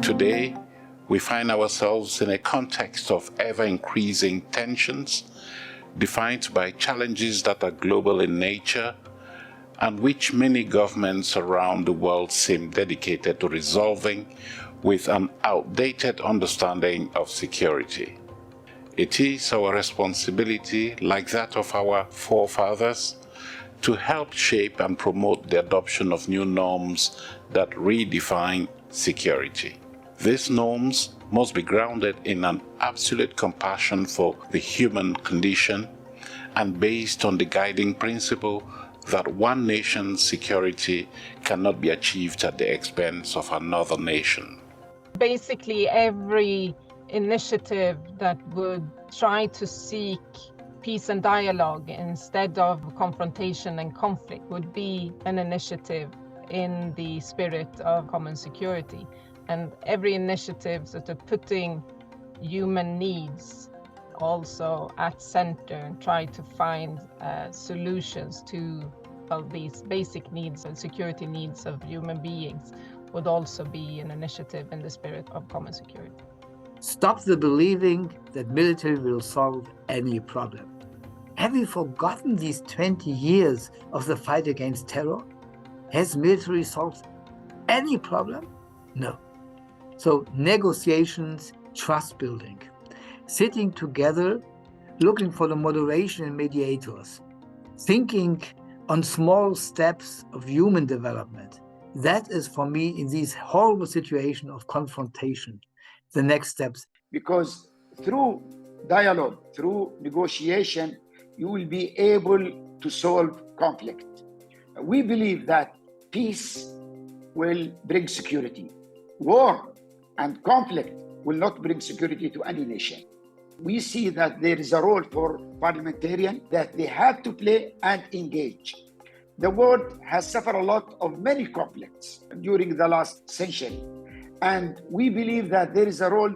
Today, we find ourselves in a context of ever-increasing tensions, defined by challenges that are global in nature and which many governments around the world seem dedicated to resolving with an outdated understanding of security. It is our responsibility, like that of our forefathers, to help shape and promote the adoption of new norms that redefine security. These norms must be grounded in an absolute compassion for the human condition and based on the guiding principle that one nation's security cannot be achieved at the expense of another nation. Basically, every initiative that would try to seek peace and dialogue instead of confrontation and conflict would be an initiative in the spirit of common security. And every initiative sort of putting human needs also at center and try to find solutions to these basic needs and security needs of human beings would also be an initiative in the spirit of common security. Stop the believing that military will solve any problem. Have we forgotten these 20 years of the fight against terror? Has military solved any problem? No. So negotiations, trust building, sitting together, looking for the moderation and mediators, thinking on small steps of human development. That is for me in this horrible situation of confrontation, the next steps. Because through dialogue, through negotiation, you will be able to solve conflict. We believe that peace will bring security. War and conflict will not bring security to any nation. We see that there is a role for parliamentarians that they have to play and engage. The world has suffered a lot of many conflicts during the last century. And we believe that there is a role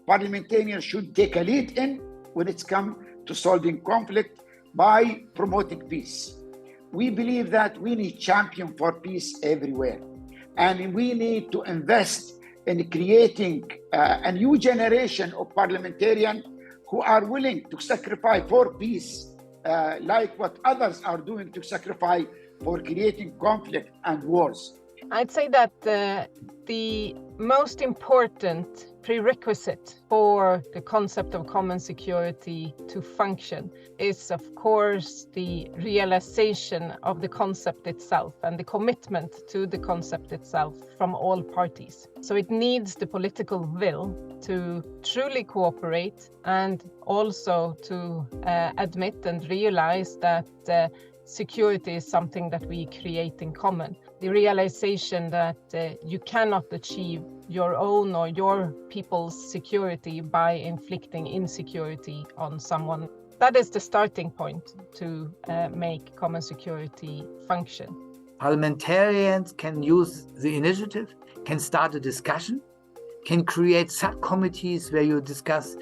parliamentarians should take a lead in when it's come to solving conflict by promoting peace. We believe that we need champions for peace everywhere. And we need to invest in creating a new generation of parliamentarians who are willing to sacrifice for peace, like what others are doing to sacrifice for creating conflict and wars. I'd say that the most important prerequisite for the concept of common security to function is, of course, the realization of the concept itself and the commitment to the concept itself from all parties. So it needs the political will to truly cooperate and also to admit and realize that security is something that we create in common. The realization that you cannot achieve your own or your people's security by inflicting insecurity on someone. That is the starting point to make common security function. Parliamentarians can use the initiative, can start a discussion, can create subcommittees where you discuss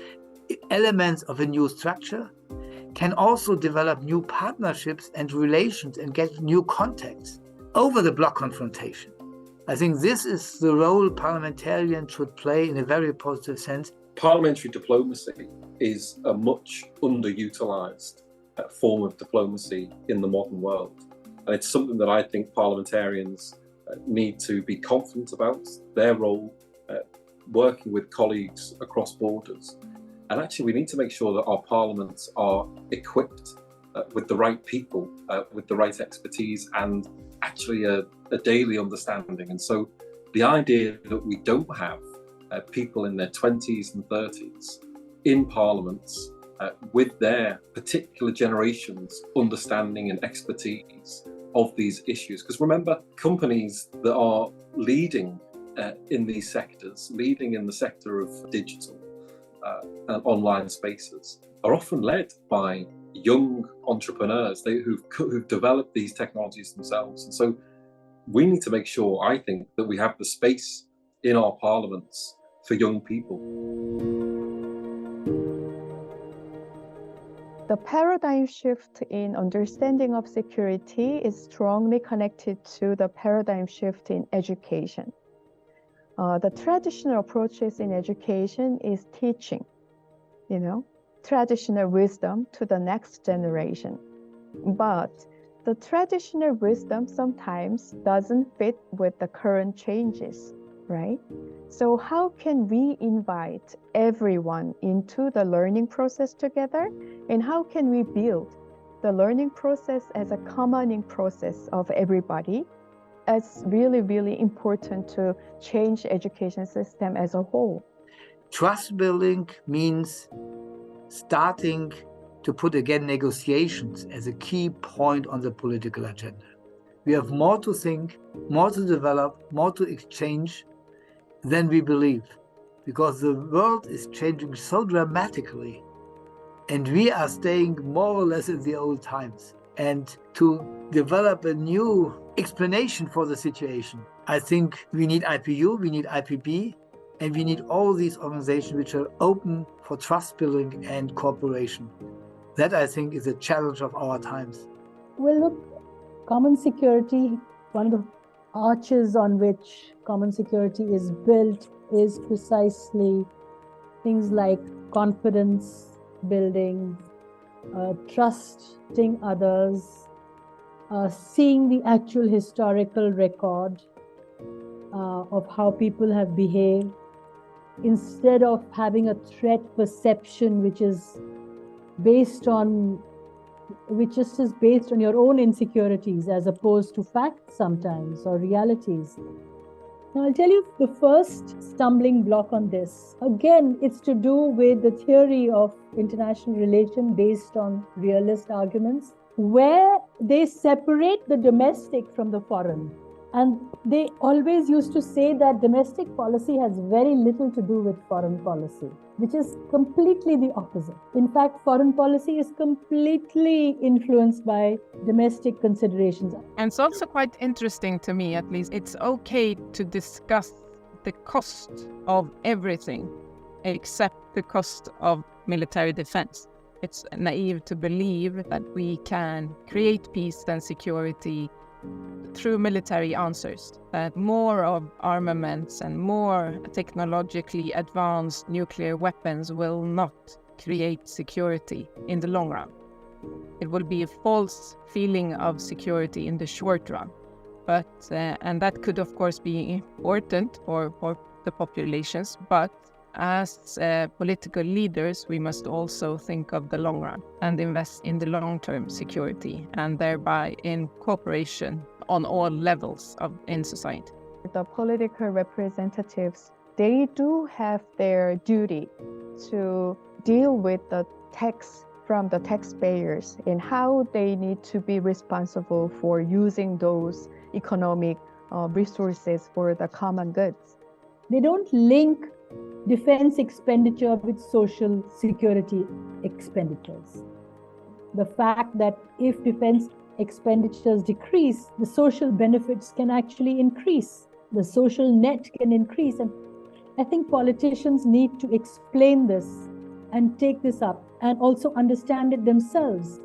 elements of a new structure, can also develop new partnerships and relations and get new contacts over the bloc confrontation. I think this is the role parliamentarians should play in a very positive sense. Parliamentary diplomacy is a much underutilised form of diplomacy in the modern world. And it's something that I think parliamentarians need to be confident about, their role, working with colleagues across borders. And actually, we need to make sure that our parliaments are equipped with the right people, with the right expertise, and actually a daily understanding. And so the idea that we don't have people in their 20s and 30s in parliaments with their particular generation's understanding and expertise of these issues. Because remember, companies that are leading in these sectors, leading in the sector of digital and online spaces, are often led by young entrepreneurs who've developed these technologies themselves. And so we need to make sure, I think, that we have the space in our parliaments for young people. The paradigm shift in understanding of security is strongly connected to the paradigm shift in education. The traditional approaches in education is teaching, traditional wisdom to the next generation. But the traditional wisdom sometimes doesn't fit with the current changes, right? So how can we invite everyone into the learning process together? And how can we build the learning process as a commoning process of everybody? It's really, really important to change the education system as a whole. Trust building means starting to put again negotiations as a key point on the political agenda. We have more to think, more to develop, more to exchange than we believe, because the world is changing so dramatically and we are staying more or less in the old times. And to develop a new explanation for the situation, I think we need IPU, we need IPB, and we need all these organizations which are open for trust building and cooperation. That, I think, is a challenge of our times. Well, look, common security, one of the arches on which common security is built is precisely things like confidence building, trusting others, seeing the actual historical record of how people have behaved, instead of having a threat perception which is based on your own insecurities as opposed to facts sometimes or realities. Now, I'll tell you the first stumbling block on this. Again, it's to do with the theory of international relation based on realist arguments, where they separate the domestic from the foreign. And they always used to say that domestic policy has very little to do with foreign policy, which is completely the opposite. In fact, foreign policy is completely influenced by domestic considerations. And it's also quite interesting to me, at least, it's okay to discuss the cost of everything except the cost of military defense. It's naive to believe that we can create peace and security through military answers, that more of armaments and more technologically advanced nuclear weapons will not create security in the long run. It will be a false feeling of security in the short run. But and that could, of course, be important for the populations, but as political leaders, we must also think of the long run and invest in the long-term security, and thereby in cooperation on all levels in society. The political representatives, they do have their duty to deal with the tax from the taxpayers and how they need to be responsible for using those economic resources for the common goods. They don't link defense expenditure with social security expenditures. The fact that if defense expenditures decrease, the social benefits can actually increase. The social net can increase. And I think politicians need to explain this and take this up and also understand it themselves.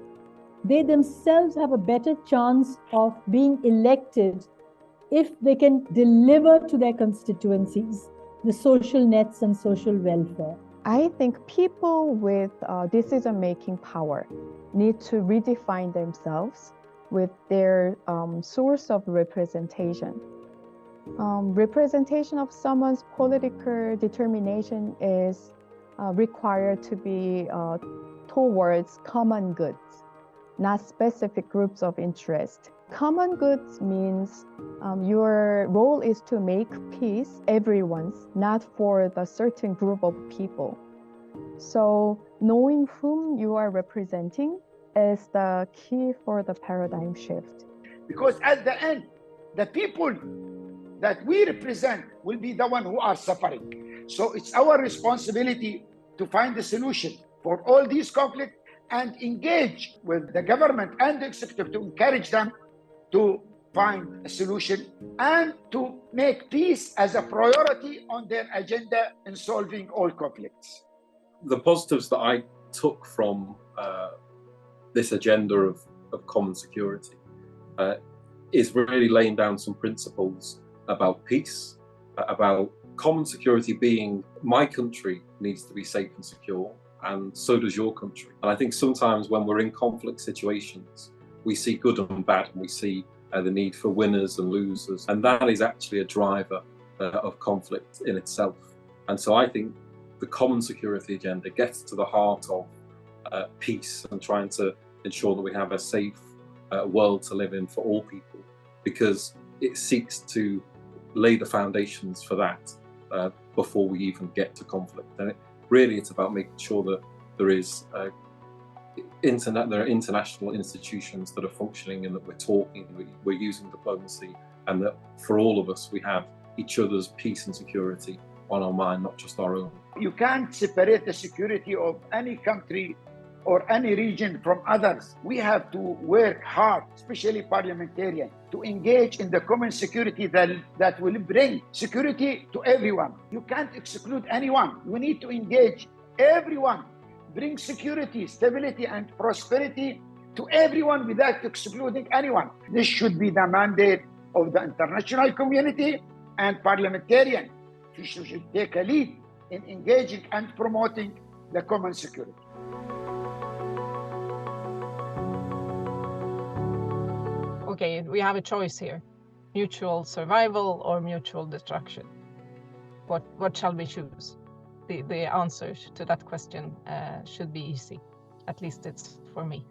They themselves have a better chance of being elected if they can deliver to their constituencies the social nets and social welfare. I think people with decision-making power need to redefine themselves with their source of representation. Representation of someone's political determination is required to be towards common goods, not specific groups of interest. Common goods means your role is to make peace everyone's, not for the certain group of people. So knowing whom you are representing is the key for the paradigm shift. Because at the end, the people that we represent will be the ones who are suffering. So it's our responsibility to find a solution for all these conflicts and engage with the government and the executive to encourage them to find a solution and to make peace as a priority on their agenda in solving all conflicts. The positives that I took from this agenda of common security is really laying down some principles about peace, about common security being my country needs to be safe and secure, and so does your country. And I think sometimes when we're in conflict situations, we see good and bad, and we see the need for winners and losers, and that is actually a driver of conflict in itself. And so I think the common security agenda gets to the heart of peace and trying to ensure that we have a safe world to live in for all people, because it seeks to lay the foundations for that before we even get to conflict. And it's about making sure that there is there are international institutions that are functioning, and that we're talking, we're using diplomacy, and that for all of us we have each other's peace and security on our mind, not just our own. You can't separate the security of any country or any region from others. We have to work hard, especially parliamentarians, to engage in the common security that will bring security to everyone. You can't exclude anyone. We need to engage everyone, bring security, stability, and prosperity to everyone without excluding anyone. This should be the mandate of the international community, and parliamentarians should take a lead in engaging and promoting the common security. Okay, we have a choice here: mutual survival or mutual destruction. What shall we choose? The answer to that question should be easy. At least it's for me.